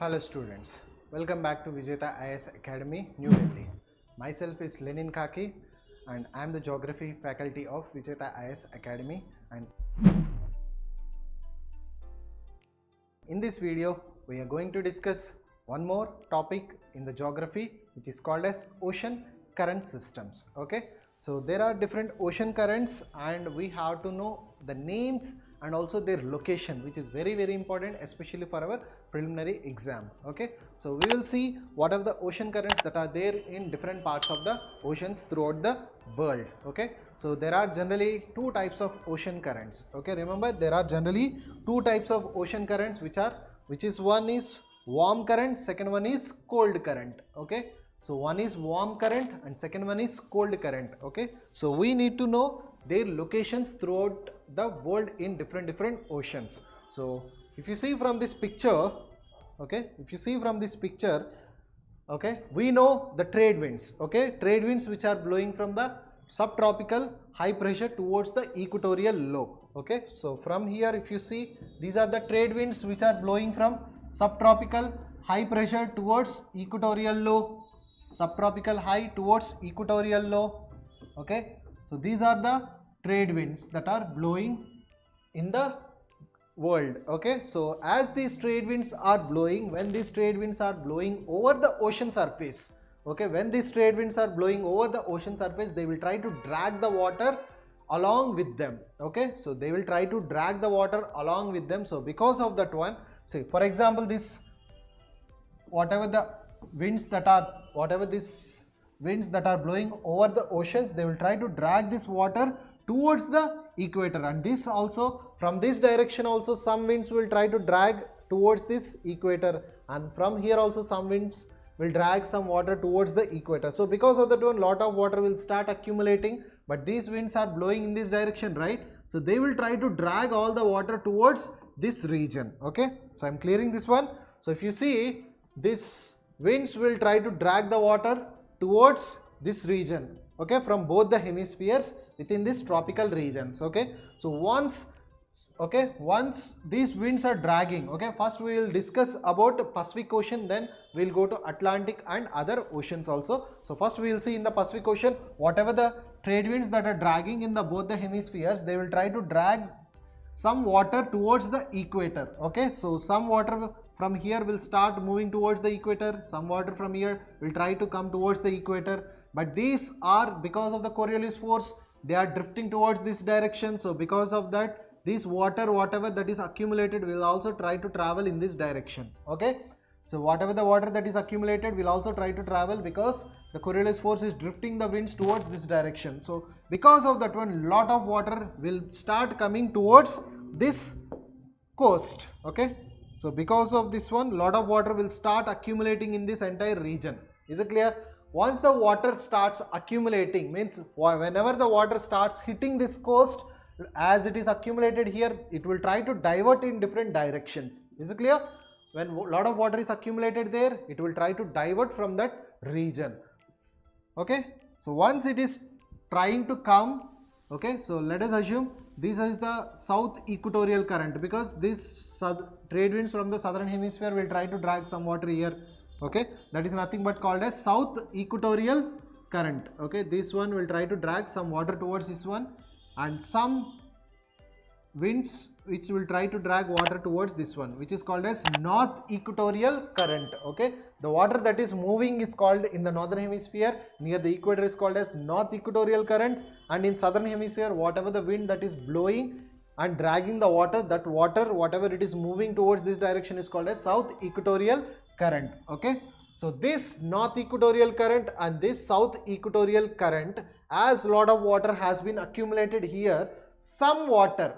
Hello students, welcome back to Vijetha IAS Academy, New Delhi. Myself is Lenin Kaki and I am the Geography faculty of Vijetha IAS Academy, and in this video we are going to discuss one more topic in the geography, which is called as ocean current systems. Okay, so there are different ocean currents and we have to know the names and also their location, which is very important, especially for our preliminary exam. Okay, so we will see what are the ocean currents that are there in different parts of the oceans throughout the world. Okay, so there are generally two types of ocean currents. Okay, remember there are generally two types of ocean currents, which is one is warm current, second one is cold current. Okay, so one is warm current and second one is cold current. Okay, so we need to know their locations throughout the world in different oceans. So if you see from this picture, okay, we know the trade winds. Okay, trade winds which are blowing from the subtropical high pressure towards the equatorial low. Okay, so from here if you see, these are the trade winds which are blowing from subtropical high pressure towards equatorial low, subtropical high towards equatorial low. Okay, so these are the trade winds that are blowing in the world. Okay, so as these trade winds are blowing, when these trade winds are blowing over the ocean surface, okay, when these trade winds are blowing over the ocean surface, they will try to drag the water along with them. Okay, so they will try to drag the water along with them. So because of that one, say for example, this whatever these winds that are blowing over the oceans, they will try to drag this water towards the equator, and this also, from this direction also some winds will try to drag towards this equator, and from here also some winds will drag some water towards the equator. So because of that one, lot of water will start accumulating, but these winds are blowing in this direction, right? So they will try to drag all the water towards this region. Okay, so I'm clearing this one. So if you see, this winds will try to drag the water towards this region, okay, from both the hemispheres within these tropical regions. Okay, so once these winds are dragging, okay, first we will discuss about Pacific Ocean, then we will go to Atlantic and other oceans also. So first we will see in the Pacific Ocean, whatever the trade winds that are dragging in the both the hemispheres, they will try to drag some water towards the equator. Okay, so some water from here will start moving towards the equator, some water from here will try to come towards the equator, but these are, because of the Coriolis force, they are drifting towards this direction. So because of that, this water, whatever that is accumulated, will also try to travel in this direction. Okay, so whatever the water that is accumulated will also try to travel, because the Coriolis force is drifting the winds towards this direction. So because of that one, lot of water will start coming towards this coast. Okay, so because of this one, lot of water will start accumulating in this entire region. Is it clear? Once the water starts accumulating, means whenever the water starts hitting this coast, as it is accumulated here, it will try to divert in different directions. Is it clear? When a lot of water is accumulated there, it will try to divert from that region. Okay, so once it is trying to come, okay, so let us assume this is the south equatorial current, because this trade winds from the southern hemisphere will try to drag some water here. Okay, that is nothing but called as south equatorial current. Okay, this one will try to drag some water towards this one, and some winds which will try to drag water towards this one, which is called as north equatorial current. Okay, the water that is moving is called in the northern hemisphere near the equator is called as north equatorial current, and in southern hemisphere, whatever the wind that is blowing and dragging the water, that water whatever it is moving towards this direction is called as south equatorial current. Okay, so this north equatorial current and this south equatorial current, as lot of water has been accumulated here, some water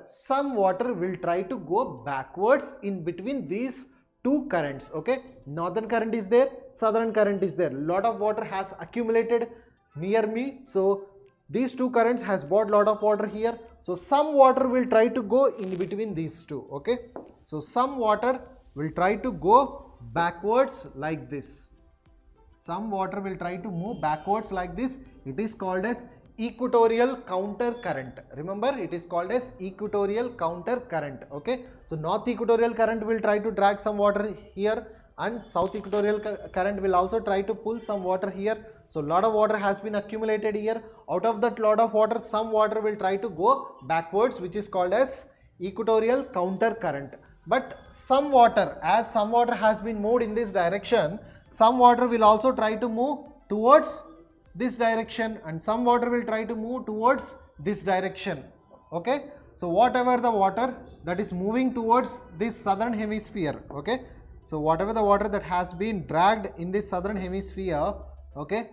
will try to go backwards in between these two currents. Okay, northern current is there, southern current is there, lot of water has accumulated near me, so these two currents has brought lot of water here, so some water will try to go in between these two. Okay, so some water will try to go backwards like this, some water will try to move backwards like this. It is called as equatorial counter current. Remember, it is called as equatorial counter current. Okay, so north equatorial current will try to drag some water here, and south equatorial current will also try to pull some water here. So lot of water has been accumulated here. Out of that lot of water, some water will try to go backwards, which is called as equatorial counter current. But some water, as some water has been moved in this direction, some water will also try to move towards this direction, and some water will try to move towards this direction. Okay, so whatever the water that is moving towards this southern hemisphere, okay, so whatever the water that has been dragged in this southern hemisphere, okay,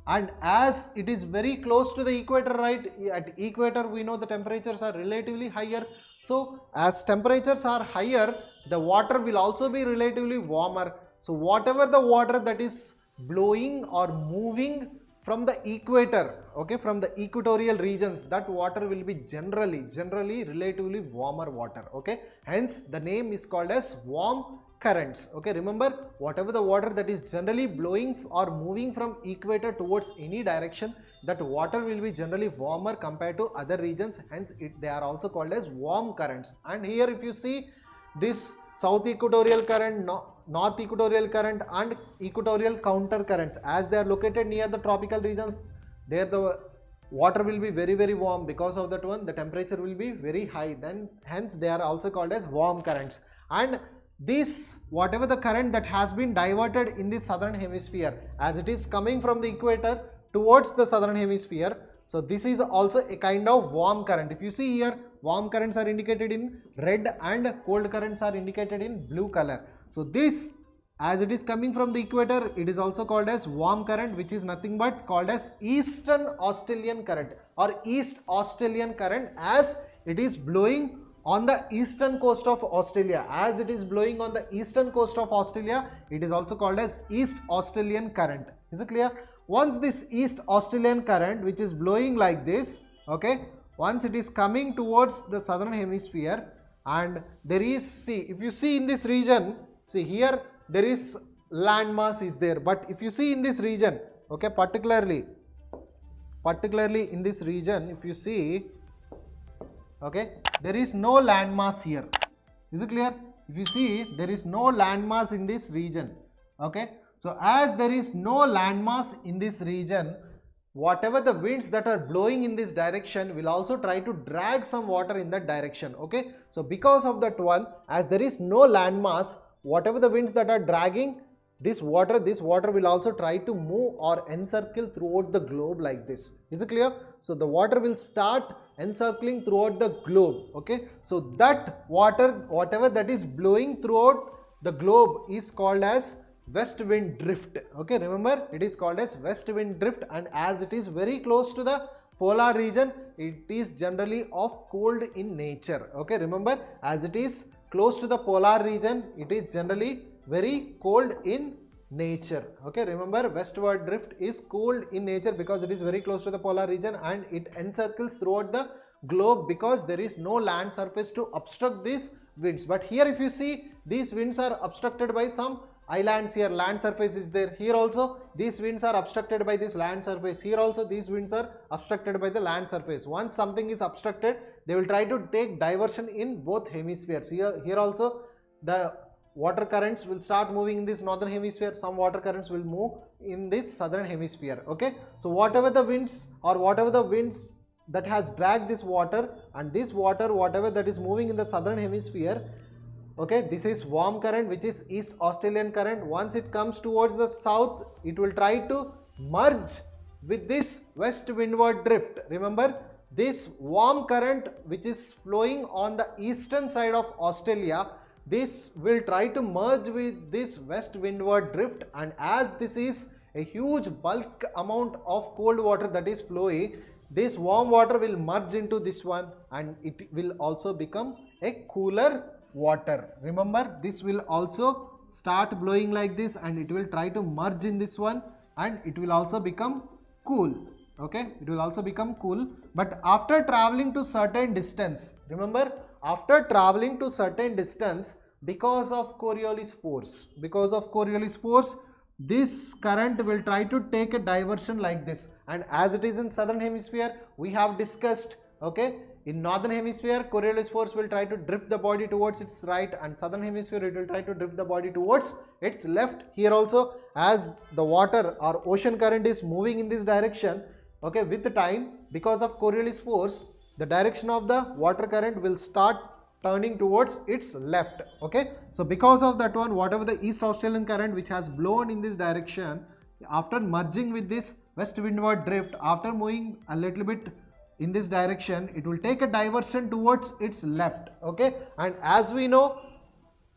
and as it is very close to the equator, right, at equator we know the temperatures are relatively higher. So as temperatures are higher, the water will also be relatively warmer. So whatever the water that is blowing or moving from the equator, okay, from the equatorial regions, that water will be generally relatively warmer water, okay, hence the name is called as warm currents. Okay, remember, whatever the water that is generally blowing or moving from equator towards any direction, that water will be generally warmer compared to other regions, hence they are also called as warm currents. And here if you see this south equatorial current, north equatorial current and equatorial counter currents, as they are located near the tropical regions, there the water will be very warm. Because of that one, the temperature will be very high, then hence they are also called as warm currents. And this, whatever the current that has been diverted in the southern hemisphere, as it is coming from the equator towards the southern hemisphere, so this is also a kind of warm current. If you see here, warm currents are indicated in red and cold currents are indicated in blue color. So this, as it is coming from the equator, it is also called as warm current, which is nothing but called as Eastern Australian current or East Australian current, as it is blowing on the eastern coast of Australia. As it is blowing on the eastern coast of Australia, it is also called as East Australian current. Is it clear? Once this East Australian current, which is blowing like this, okay, once it is coming towards the southern hemisphere, and there is, see, if you see in this region, see here there is landmass is there, but if you see in this region, okay, particularly in this region, if you see, okay, there is no landmass here. Is it clear? If you see, there is no landmass in this region. Okay, so as there is no landmass in this region, whatever the winds that are blowing in this direction will also try to drag some water in that direction. Okay, so because of that one, as there is no landmass, whatever the winds that are dragging this water will also try to move or encircle throughout the globe like this. Is it clear? So the water will start encircling throughout the globe. Okay, so that water, whatever that is blowing throughout the globe, is called as west wind drift. Okay, remember, it is called as west wind drift, and as it is very close to the polar region, it is generally of cold in nature. Okay, remember, as it is close to the polar region, it is generally very cold in nature. Okay, remember, westward drift is cold in nature because it is very close to the polar region and it encircles throughout the globe because there is no land surface to obstruct these winds. But here if you see, these winds are obstructed by some islands. Here land surface is there. Here also these winds are obstructed by this land surface. Here also these winds are obstructed by the land surface. Once something is obstructed, they will try to take diversion in both hemispheres. Here also the water currents will start moving in this northern hemisphere, some water currents will move in this southern hemisphere. Okay, so whatever the winds that has dragged this water, and this water, whatever that is moving in the southern hemisphere, okay, this is warm current, which is East Australian current. Once it comes towards the south, it will try to merge with this west windward drift. Remember, this warm current which is flowing on the eastern side of Australia, this will try to merge with this west windward drift, and as this is a huge bulk amount of cold water that is flowing, this warm water will merge into this one and it will also become a cooler water. Remember, this will also start blowing like this and it will try to merge in this one and it will also become cool. Okay, it will also become cool, but after traveling to certain distance, remember, after traveling to certain distance, because of Coriolis force, this current will try to take a diversion like this, and as it is in southern hemisphere, we have discussed, okay, in northern hemisphere Coriolis force will try to drift the body towards its right, and southern hemisphere it will try to drift the body towards its left. Here also, as the water or ocean current is moving in this direction, okay, with the time, because of Coriolis force, the direction of the water current will start turning towards its left. Okay, so because of that one, whatever the East Australian current which has blown in this direction, after merging with this west windward drift, after moving a little bit in this direction, it will take a diversion towards its left. Okay, and as we know,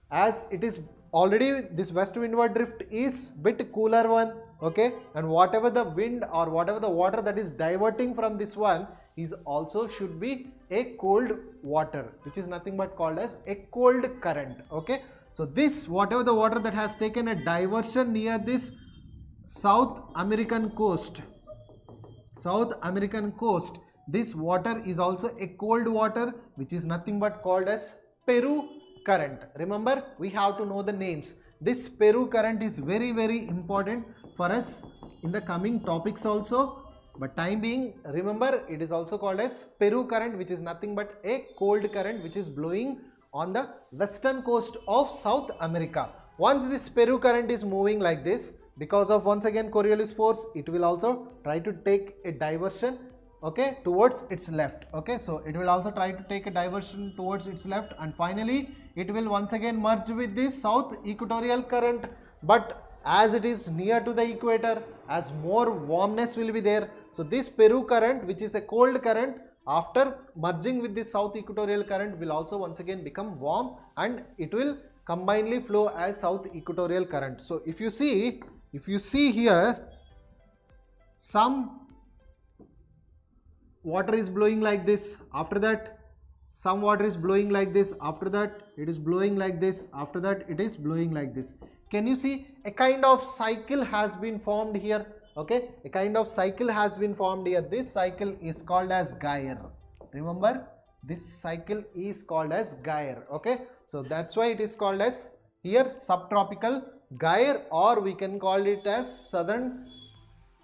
as it is already, this west windward drift is bit cooler one. Okay, and whatever the wind or whatever the water that is diverting from this one is also should be a cold water, which is nothing but called as a cold current. Okay, so this whatever the water that has taken a diversion near this South American coast, this water is also a cold water, which is nothing but called as Peru current. Remember, we have to know the names. This Peru current is very, very important for us in the coming topics also, but time being, remember, it is also called as Peru current, which is nothing but a cold current which is blowing on the western coast of South America. Once this Peru current is moving like this, because of once again Coriolis force, it will also try to take a diversion, okay, towards its left. Okay, so it will also try to take a diversion towards its left, and finally it will once again merge with this south equatorial current. But as it is near to the equator, as more warmness will be there, so this Peru current, which is a cold current, after merging with this south equatorial current, will also once again become warm, and it will combinedly flow as south equatorial current. So if you see here, some water is blowing like this, after that some water is blowing like this, after that it is blowing like this, after that it is blowing like this. Can you see a kind of cycle has been formed here? Okay, a kind of cycle has been formed here. This cycle is called as gyre. Remember, this cycle is called as gyre. Okay, so that's why it is called as here subtropical gyre, or we can call it as southern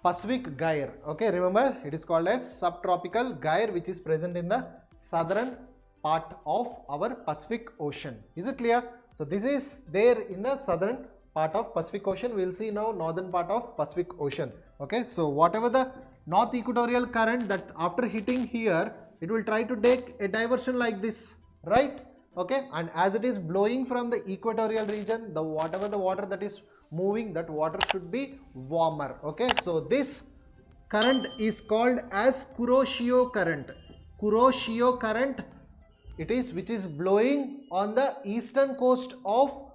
Pacific gyre. Okay, remember, it is called as subtropical gyre, which is present in the southern part of our Pacific Ocean. Is it clear? So this is there in the southern part of Pacific Ocean. We will see now northern part of Pacific Ocean. Okay, so whatever the north equatorial current, that after hitting here, it will try to take a diversion like this, right? Okay, and as it is blowing from the equatorial region, the whatever the water that is moving, that water should be warmer. Okay, so this current is called as Kuroshio current. Kuroshio current, it is which is blowing on the eastern coast of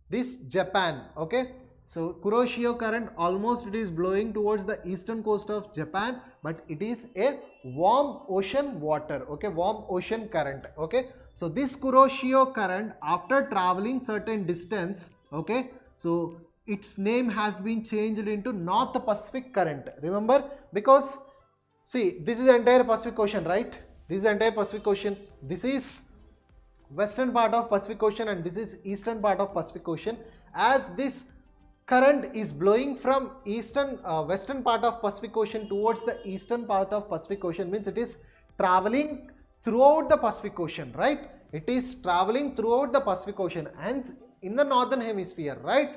this Japan. Okay, so Kuroshio current, almost it is blowing towards the eastern coast of Japan, but it is a warm ocean water. Okay, warm ocean current. Okay, so this Kuroshio current, after traveling certain distance, okay, so its name has been changed into North Pacific current. Remember, because see, this is the entire Pacific Ocean, right? This is the entire Pacific Ocean. This is western part of Pacific Ocean and this is eastern part of Pacific Ocean. As this current is blowing from western part of Pacific Ocean towards the eastern part of Pacific Ocean, means it is traveling throughout the Pacific Ocean, right? It is traveling throughout the Pacific Ocean, hence in the northern hemisphere, right?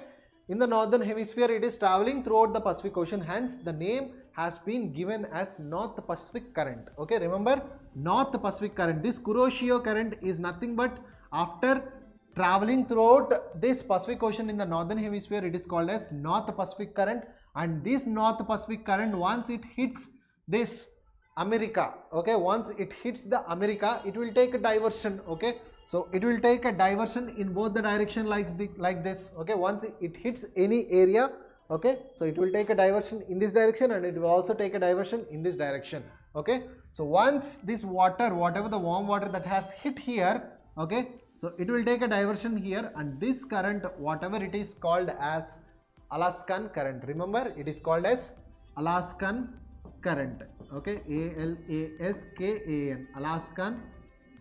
In the northern hemisphere, it is traveling throughout the Pacific Ocean, hence the name has been given as North Pacific current. Okay, remember, North Pacific current. This Kuroshio current is nothing but after traveling throughout this Pacific Ocean in the northern hemisphere, it is called as North Pacific current. And this North Pacific current, once it hits this America, okay, once it hits the America, it will take a diversion. Okay, so it will take a diversion in both the direction like this. Okay, once it hits any area, okay, so it will take a diversion in this direction and it will also take a diversion in this direction. Okay, so once this water, whatever the warm water that has hit here, okay, so it will take a diversion here, and this current, whatever it is called as Alaskan current. Remember, it is called as Alaskan current. Okay, A-L-A-S-K-A-N, Alaskan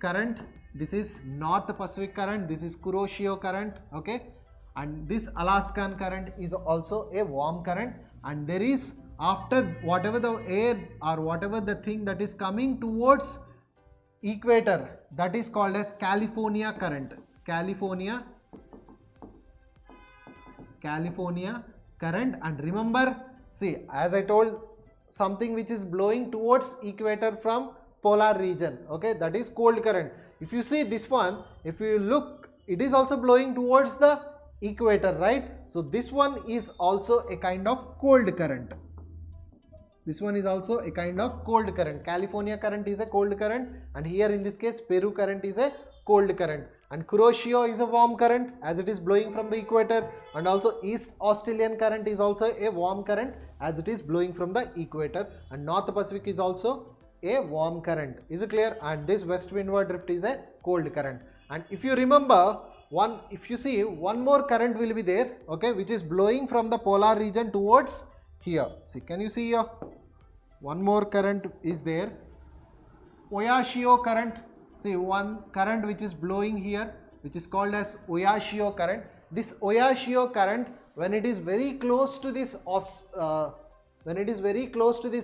current. This is North Pacific current, this is Kuroshio current. Okay, and this Alaskan current is also a warm current, and there is, after whatever the air or whatever the thing that is coming towards equator, that is called as California current. California current. And remember, see, as I told, something which is blowing towards equator from polar region, okay, that is cold current. If you see this one, if you look, it is also blowing towards the equator, right? So this one is also a kind of cold current. This one is also a kind of cold current. California current is a cold current, and here in this case Peru current is a cold current, and Kuroshio is a warm current as it is blowing from the equator, and also East Australian current is also a warm current as it is blowing from the equator, and North Pacific is also a warm current. Is it clear? And this west windward drift is a cold current. And if you remember, if you see, one more current will be there, okay, which is blowing from the polar region towards here. See, can you see here? One more current is there, Oyashio current. See, one current which is blowing here, which is called as Oyashio current. This Oyashio current, when it is very close to this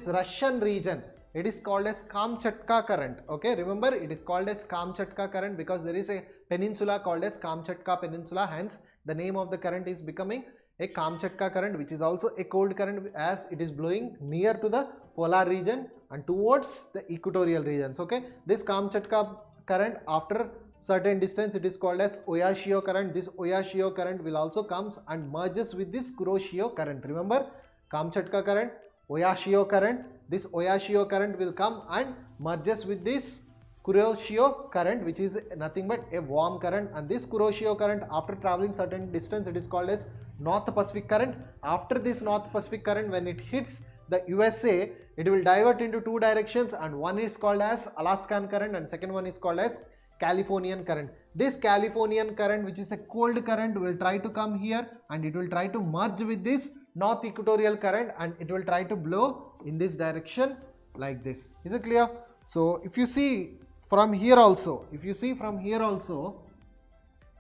Russian region, it is called as Kamchatka current. Okay, remember, it is called as Kamchatka current because there is a peninsula called as Kamchatka Peninsula. Hence, the name of the current is becoming a Kamchatka current, which is also a cold current as it is blowing near to the polar region and towards the equatorial regions. Okay, this Kamchatka current, after certain distance, it is called as Oyashio current. This Oyashio current will also comes and merges with this Kuroshio current. Remember, Kamchatka current, Oyashio current. This Oyashio current will come and merges with this Kuroshio current, which is nothing but a warm current. And this Kuroshio current, after traveling certain distance, it is called as North Pacific current. After this North Pacific current, when it hits the USA, it will divert into two directions, and one is called as Alaskan current and second one is called as Californian current. This Californian current, which is a cold current, will try to come here and it will try to merge with this North Equatorial current and it will try to blow in this direction like this. Is it clear? So if you see from here also,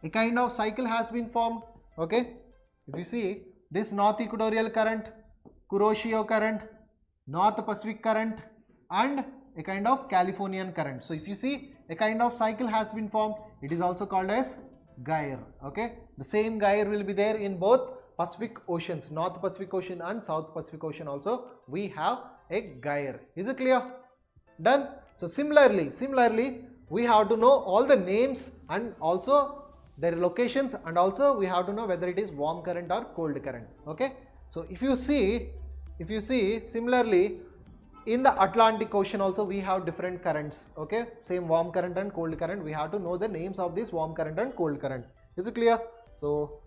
a kind of cycle has been formed. Okay, if you see this North Equatorial current, Kuroshio current, North Pacific current, and a kind of Californian current. So if you see, a kind of cycle has been formed. It is also called as gyre. Okay, the same gyre will be there in both Pacific Oceans, North Pacific Ocean and South Pacific Ocean also. We have a gyre. Is it clear? Done. So similarly, we have to know all the names and also their locations, and also we have to know whether it is warm current or cold current. Okay. So if you see similarly, in the Atlantic Ocean also we have different currents. Okay, same warm current and cold current. We have to know the names of this warm current and cold current. Is it clear? So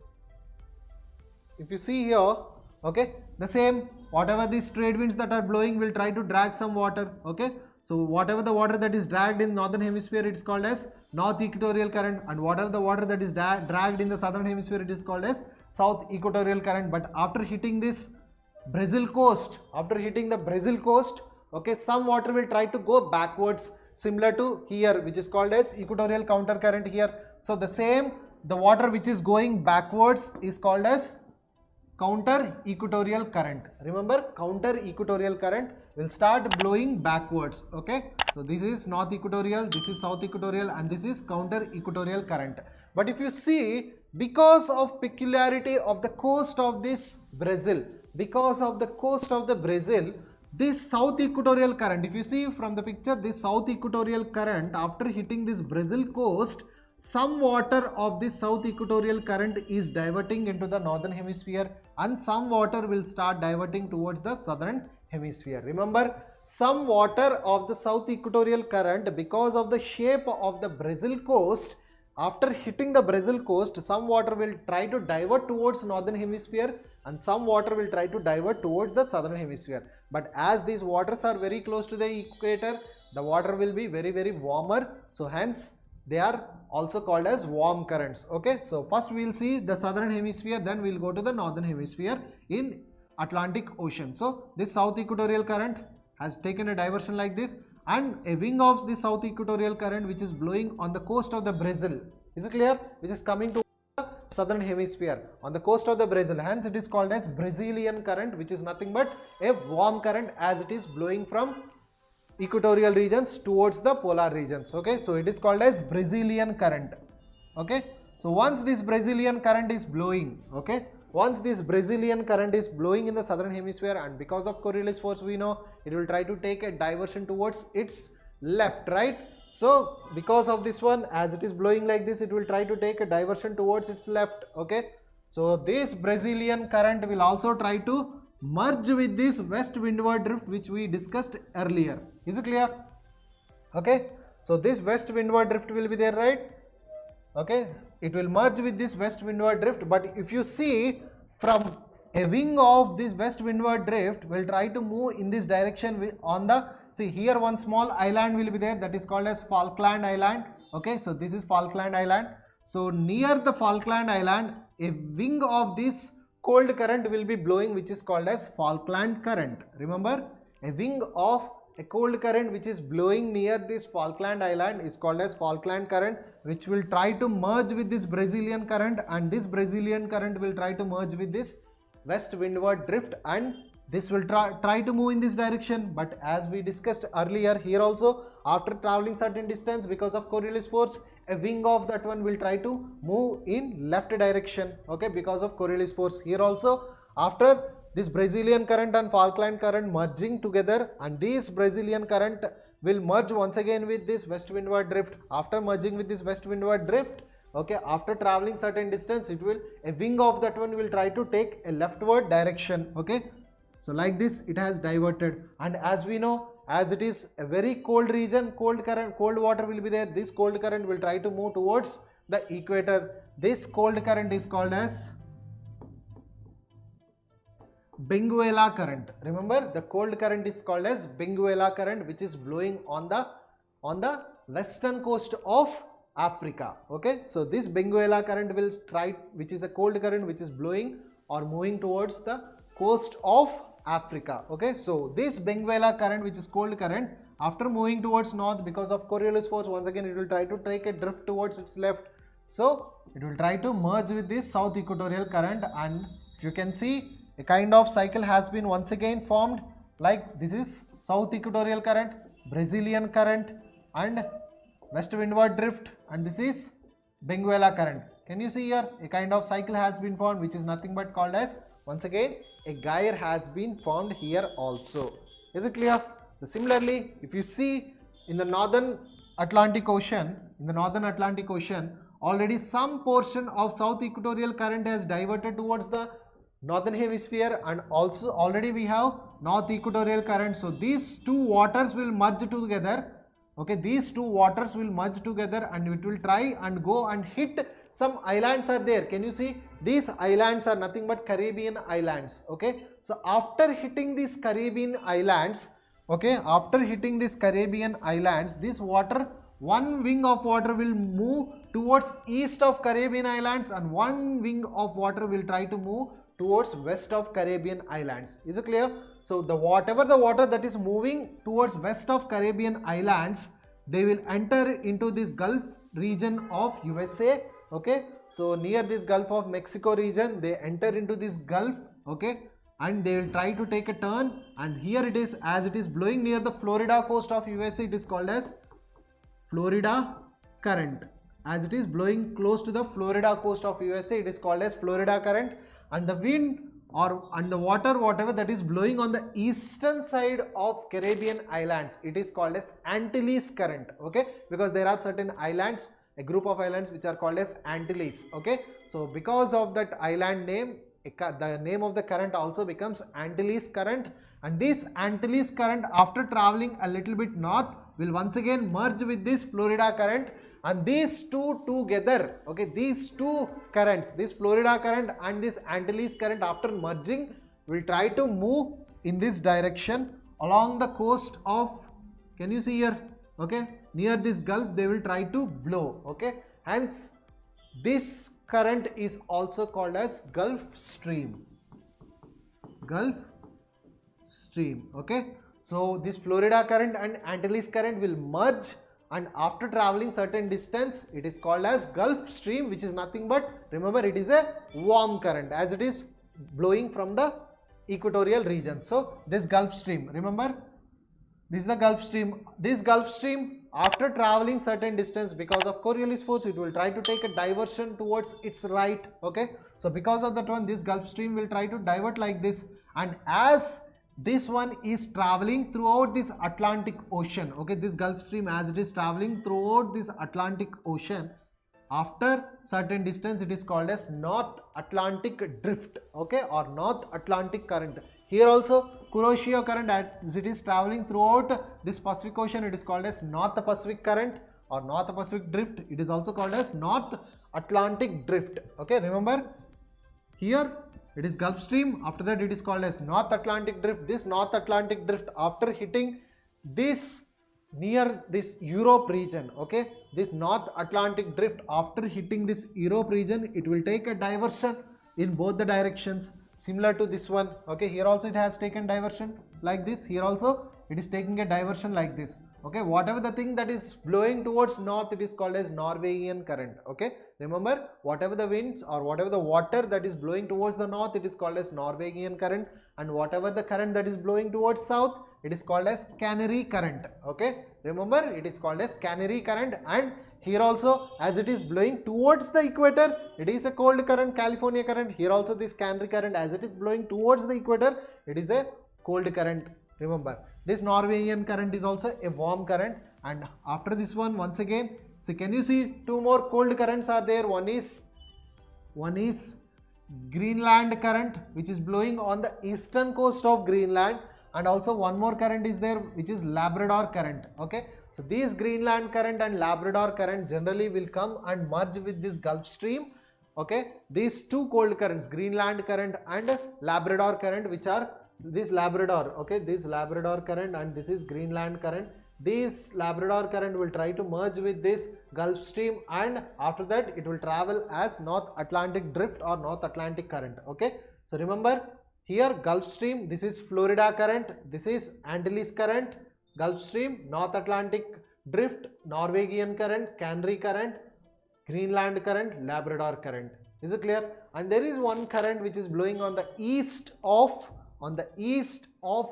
if you see here, okay, the same, whatever these trade winds that are blowing will try to drag some water. Okay, so whatever the water that is dragged in northern hemisphere, it is called as North Equatorial current, and whatever the water that is dragged in the southern hemisphere, it is called as South Equatorial current. But after hitting this Brazil coast, okay, some water will try to go backwards, similar to here, which is called as equatorial counter current here. So the same, the water which is going backwards is called as counter equatorial current. Remember, counter equatorial current will start blowing backwards. Okay, so this is North Equatorial, this is South Equatorial, and this is counter equatorial current. But if you see, because of peculiarity of the coast of this Brazil, this South Equatorial current, if you see from the picture, this South Equatorial current, after hitting this Brazil coast, some water of this South Equatorial current is diverting into the northern hemisphere and some water will start diverting towards the southern hemisphere. Remember, some water of the South Equatorial current, because of the shape of the Brazil coast, after hitting the Brazil coast, some water will try to divert towards northern hemisphere and some water will try to divert towards the southern hemisphere. But as these waters are very close to the equator, the water will be very, very warmer. So hence they are also called as warm currents. Okay, so first we will see the southern hemisphere, then we will go to the northern hemisphere in Atlantic Ocean. So this South Equatorial current has taken a diversion like this, and a wing of the South Equatorial current which is blowing on the coast of the Brazil. Is it clear? Which is coming to the southern hemisphere on the coast of the Brazil. Hence it is called as Brazilian current, which is nothing but a warm current as it is blowing from equatorial regions towards the polar regions. Okay, so it is called as Brazilian current. Okay, so once this Brazilian current is blowing, okay, once this Brazilian current is blowing in the southern hemisphere, and because of Coriolis force, we know it will try to take a diversion towards its left, right? So because of this one, as it is blowing like this, it will try to take a diversion towards its left. Okay, so this Brazilian current will also try to merge with this west windward drift which we discussed earlier. Is it clear? Okay, so this west windward drift will be there, right? Okay, it will merge with this west windward drift, but if you see from a wing of this west windward drift will try to move in this direction on the, see here one small island will be there, that is called as Falkland Island. Okay, so this is Falkland Island. So near the Falkland Island, a wing of this cold current will be blowing, which is called as Falkland current. Remember, a wing of a cold current which is blowing near this Falkland Island is called as Falkland current, which will try to merge with this Brazilian current, and this Brazilian current will try to merge with this west windward drift, and this will try to move in this direction. But as we discussed earlier, here also after traveling certain distance, because of Coriolis force, a wing of that one will try to move in left direction. Okay, because of Coriolis force. Here also after this Brazilian current and Falkland current merging together, and this Brazilian current will merge once again with this west windward drift. After merging with this west windward drift, okay, after traveling certain distance, it will, a wing of that one will try to take a leftward direction. Okay, so like this it has diverted, and as we know, as it is a very cold region, cold current, cold water will be there. This cold current will try to move towards the equator. This cold current is called as Benguela current. Remember, the cold current is called as Benguela current, which is blowing on the western coast of Africa. Okay, so this Benguela current will try, which is a cold current which is blowing or moving towards the coast of Africa. Okay, so this Benguela current, which is cold current, after moving towards north, because of Coriolis force, once again it will try to take a drift towards its left. So it will try to merge with this south equatorial current, and if you can see, a kind of cycle has been once again formed, like this is south equatorial current, Brazilian current and west windward drift, and this is Benguela current. Can you see here, a kind of cycle has been formed, which is nothing but called as, once again, a gyre has been formed here also. Is it clear? Similarly, if you see in the northern Atlantic Ocean, already some portion of south equatorial current has diverted towards the northern hemisphere, and also already we have north equatorial current. So these two waters will merge together. Okay, these two waters will merge together, and it will try and go and hit some islands are there. Can you see? These islands are nothing but Caribbean islands. Okay, so after hitting these Caribbean islands, okay, after hitting these Caribbean islands, this water, one wing of water will move towards east of Caribbean islands, and one wing of water will try to move towards west of Caribbean islands. Is it clear? So whatever the water that is moving towards west of Caribbean islands, they will enter into this Gulf region of USA. Okay, so near this Gulf of Mexico region, they enter into this Gulf. Okay, and they will try to take a turn, and here it is, as it is blowing near the Florida coast of USA, it is called as Florida current. As it is blowing close to the Florida coast of USA, it is called as Florida current. And the wind and the water, whatever that is blowing on the eastern side of Caribbean islands, it is called as Antilles current. Okay, because there are certain islands, a group of islands which are called as Antilles. Okay, so because of that island name, the name of the current also becomes Antilles current. And this Antilles current, after traveling a little bit north, will once again merge with this Florida current, and these two together, okay, these two currents, this Florida current and this Antilles current, after merging, will try to move in this direction along the coast of, can you see here, okay, near this Gulf, they will try to blow. Okay, hence this current is also called as Gulf Stream. Gulf Stream. Okay, so this Florida current and Antilles current will merge, and after traveling certain distance, it is called as Gulf Stream, which is nothing but, remember, it is a warm current as it is blowing from the equatorial region. So this Gulf Stream, remember, This is the Gulf Stream. This Gulf Stream, after traveling certain distance, because of Coriolis force, it will try to take a diversion towards its right. Okay, so because of that one, this Gulf Stream will try to divert like this, and as this one is traveling throughout this Atlantic Ocean, okay, this Gulf Stream, as it is traveling throughout this Atlantic Ocean, after certain distance, it is called as North Atlantic Drift, okay, or North Atlantic Current. Here also Kuroshio current, as it is traveling throughout this Pacific Ocean, it is called as North Pacific Current or North Pacific Drift. It is also called as North Atlantic Drift. Okay, remember here it is Gulf Stream, after that it is called as North Atlantic Drift. This North Atlantic Drift, after hitting this near this Europe region, okay, this North Atlantic Drift, after hitting this Europe region, it will take a diversion in both the directions, similar to this one. Okay, here also it has taken diversion like this, here also it is taking a diversion like this. Okay, whatever the thing that is blowing towards north, it is called as Norwegian current. Okay, remember, whatever the winds or whatever the water that is blowing towards the north, it is called as Norwegian current, and whatever the current that is blowing towards south, it is called as Canary current. Okay, remember, it is called as Canary current. And here also, as it is blowing towards the equator, it is a cold current, California current. Here also this Canary current, as it is blowing towards the equator, it is a cold current. Remember, this Norwegian current is also a warm current. And after this one, once again, see, can you see two more cold currents are there? One is Greenland current, which is blowing on the eastern coast of Greenland, and also one more current is there, which is Labrador current. Okay, so these Greenland current and Labrador current generally will come and merge with this Gulf Stream. Okay, these two cold currents, Greenland current and Labrador current, which are this Labrador, okay, this Labrador current and this is Greenland current. This Labrador current will try to merge with this Gulf Stream, and after that it will travel as North Atlantic Drift or North Atlantic current. Okay, so remember, here Gulf Stream, this is Florida current, this is Antilles current, Gulf Stream, North Atlantic Drift, Norwegian current, Canary current, Greenland current, Labrador current. Is it clear? And there is one current which is blowing on the east of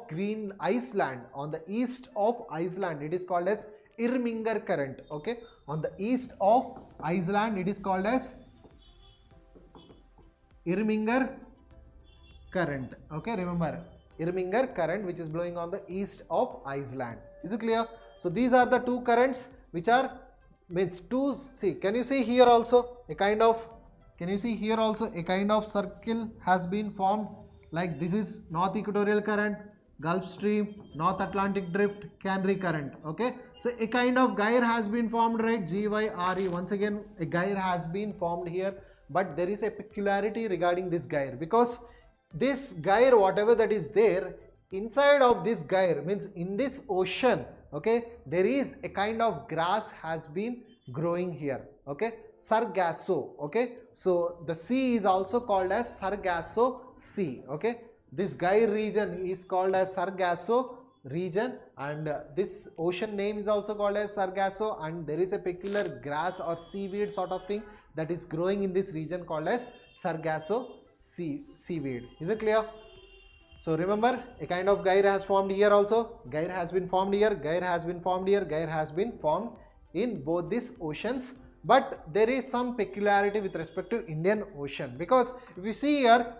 Green Iceland, on the east of Iceland, it is called as Irminger current. Okay, on the east of Iceland, it is called as Irminger current. Okay, remember, Irminger current, which is blowing on the east of Iceland. Is it clear? So these are the two currents which are see, can you see here also a kind of, circle has been formed, like this is North Equatorial current, Gulf Stream, North Atlantic Drift, Canary current. Okay, so a kind of gyre has been formed, right? GYRE, once again a gyre has been formed here, but there is a peculiarity regarding this gyre, because this gyre, whatever that is there inside of this gyre, means in this ocean, okay, there is a kind of grass has been growing here. Okay, Sargasso. Okay, so the sea is also called as Sargasso Sea. Okay, this gyre region is called as Sargasso region, and this ocean name is also called as Sargasso, and there is a peculiar grass or seaweed sort of thing that is growing in this region called as Sargasso seaweed. Is it clear? So remember, a kind of gyre has formed here also, gyre has been formed here, gyre has been formed here, gyre has been formed in both these oceans. But there is some peculiarity with respect to Indian Ocean, because if you see here,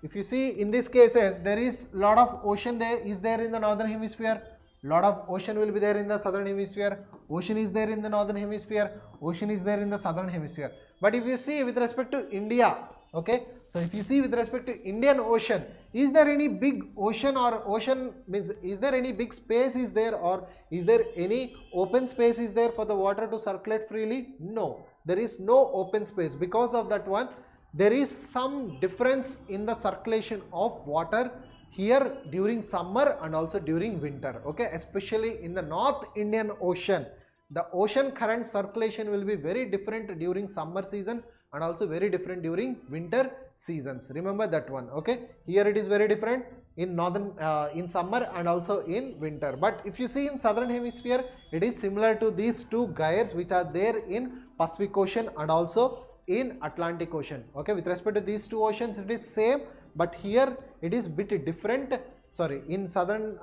if you see in these cases, there is lot of ocean there is there in the northern hemisphere, lot of ocean will be there in the southern hemisphere, ocean is there in the northern hemisphere, ocean is there in the southern hemisphere. But if you see with respect to India, okay, so if you see with respect to Indian Ocean, is there any big ocean, or ocean means is there any big space is there, or is there any open space is there for the water to circulate freely? No, there is no open space. Because of that one, there is some difference in the circulation of water here during summer and also during winter. Okay, especially in the North Indian Ocean, the ocean current circulation will be very different during summer season and also very different during winter seasons. Remember that one. Okay, here it is very different in northern in summer and also in winter. But if you see in southern hemisphere, it is similar to these two gyres which are there in Pacific Ocean and also in Atlantic Ocean. Okay, with respect to these two oceans, it is same, but here it is bit different. in southern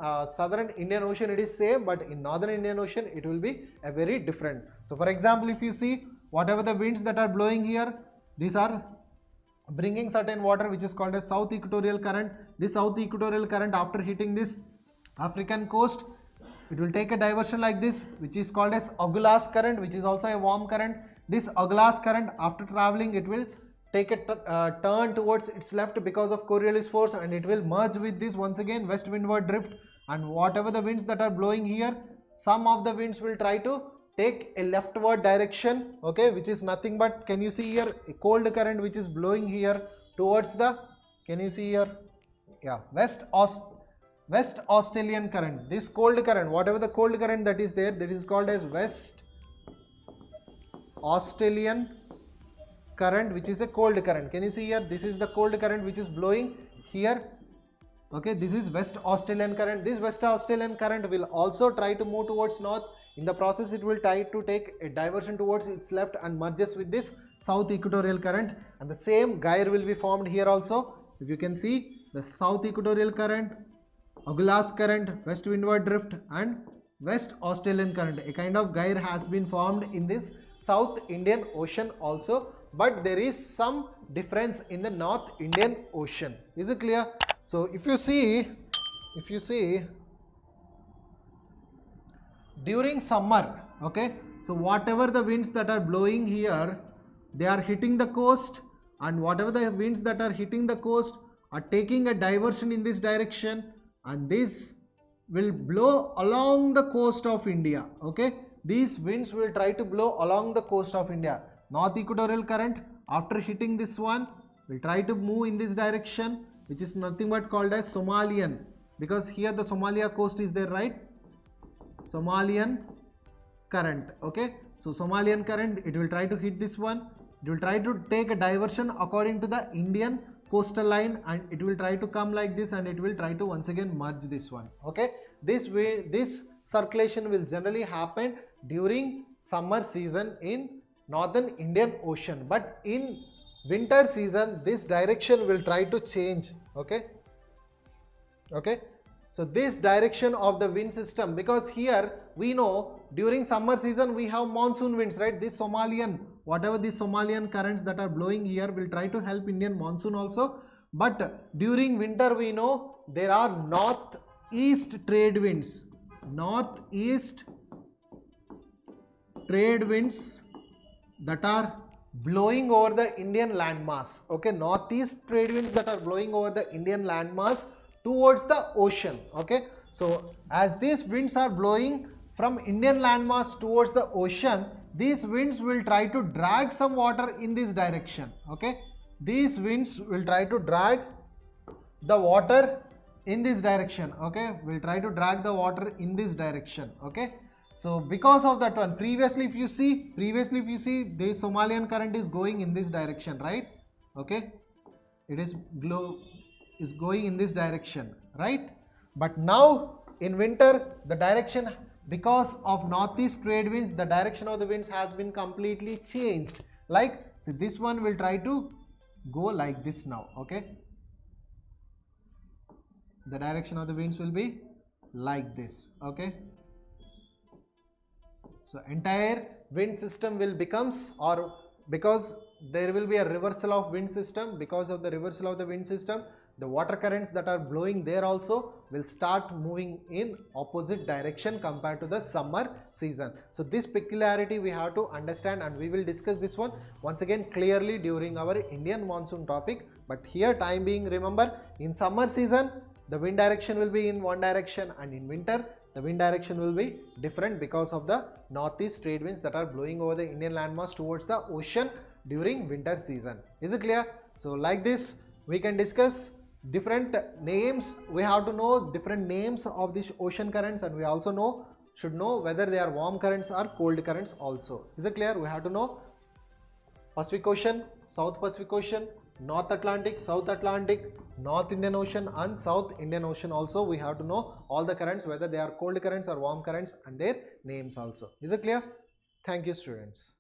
Indian Ocean it is same, but in northern Indian Ocean it will be a very different. So for example, if you see whatever the winds that are blowing here, these are bringing certain water which is called as south equatorial current. This south equatorial current, after hitting this African coast, it will take a diversion like this, which is called as Agulhas current, which is also a warm current. This Agulhas current, after traveling, it will take a turn towards its left because of Coriolis force, and it will merge with this once again west windward drift. And whatever the winds that are blowing here, some of the winds will try to take a leftward direction, okay, which is nothing but, can you see here, a cold current which is blowing here towards the, can you see here, yeah, West Australian current. This cold current, whatever the cold current that is there, that is called as West Australian current, which is a cold current. Can you see here, this is the cold current which is blowing here, okay, this is West Australian current. This West Australian current will also try to move towards north. In the process, it will try to take a diversion towards its left and merges with this south equatorial current, and the same gyre will be formed here also. If you can see, the south equatorial current, Agulhas current, west windward drift, and West Australian current, a kind of gyre has been formed in this South Indian Ocean also, but there is some difference in the North Indian Ocean. Is it clear? So if you see during summer, okay, so whatever the winds that are blowing here, they are hitting the coast, and whatever the winds that are hitting the coast are taking a diversion in this direction, and this will blow along the coast of India, okay. These winds will try to blow along the coast of India. North equatorial current, after hitting this one, will try to move in this direction, which is nothing but called as Somalian, because here the Somalia coast is there, right? Somalian current, okay. So Somalian current, it will try to hit this one, it will try to take a diversion according to the Indian coastal line, and it will try to come like this, and it will try to once again merge this one, okay. This way, this circulation will generally happen during summer season in northern Indian Ocean, but in winter season this direction will try to change, okay. So this direction of the wind system, because here we know during summer season we have monsoon winds, right? This Somalian, whatever the Somalian currents that are blowing here will try to help Indian monsoon also, but during winter we know there are northeast trade winds, northeast trade winds that are blowing over the Indian landmass, okay, northeast trade winds that are blowing over the Indian landmass towards the ocean, okay. So as these winds are blowing from Indian landmass towards the ocean, these winds will try to drag some water in this direction, okay. These winds will try to drag the water in this direction, okay, will try to drag the water in this direction, okay. So because of that one, previously if you see the Somalian current is going in this direction, right, okay, it is going in this direction, right, but now in winter the direction, because of northeast trade winds, the direction of the winds has been completely changed. Like, so this one will try to go like this now, okay, the direction of the winds will be like this, okay. So entire wind system will becomes, or because there will be a reversal of wind system, because of the reversal of the wind system, the water currents that are blowing there also will start moving in opposite direction compared to the summer season. So this peculiarity we have to understand, and we will discuss this one once again clearly during our Indian monsoon topic. But here time being, remember, in summer season the wind direction will be in one direction, and in winter the wind direction will be different because of the northeast trade winds that are blowing over the Indian landmass towards the ocean during winter season. Is it clear? So like this we can discuss different names. We have to know different names of these ocean currents, and we also should know whether they are warm currents or cold currents also. Is it clear? We have to know Pacific Ocean, South Pacific Ocean, North Atlantic, South Atlantic, North Indian Ocean and South Indian Ocean also. We have to know all the currents, whether they are cold currents or warm currents, and their names also. Is it clear? Thank you, students.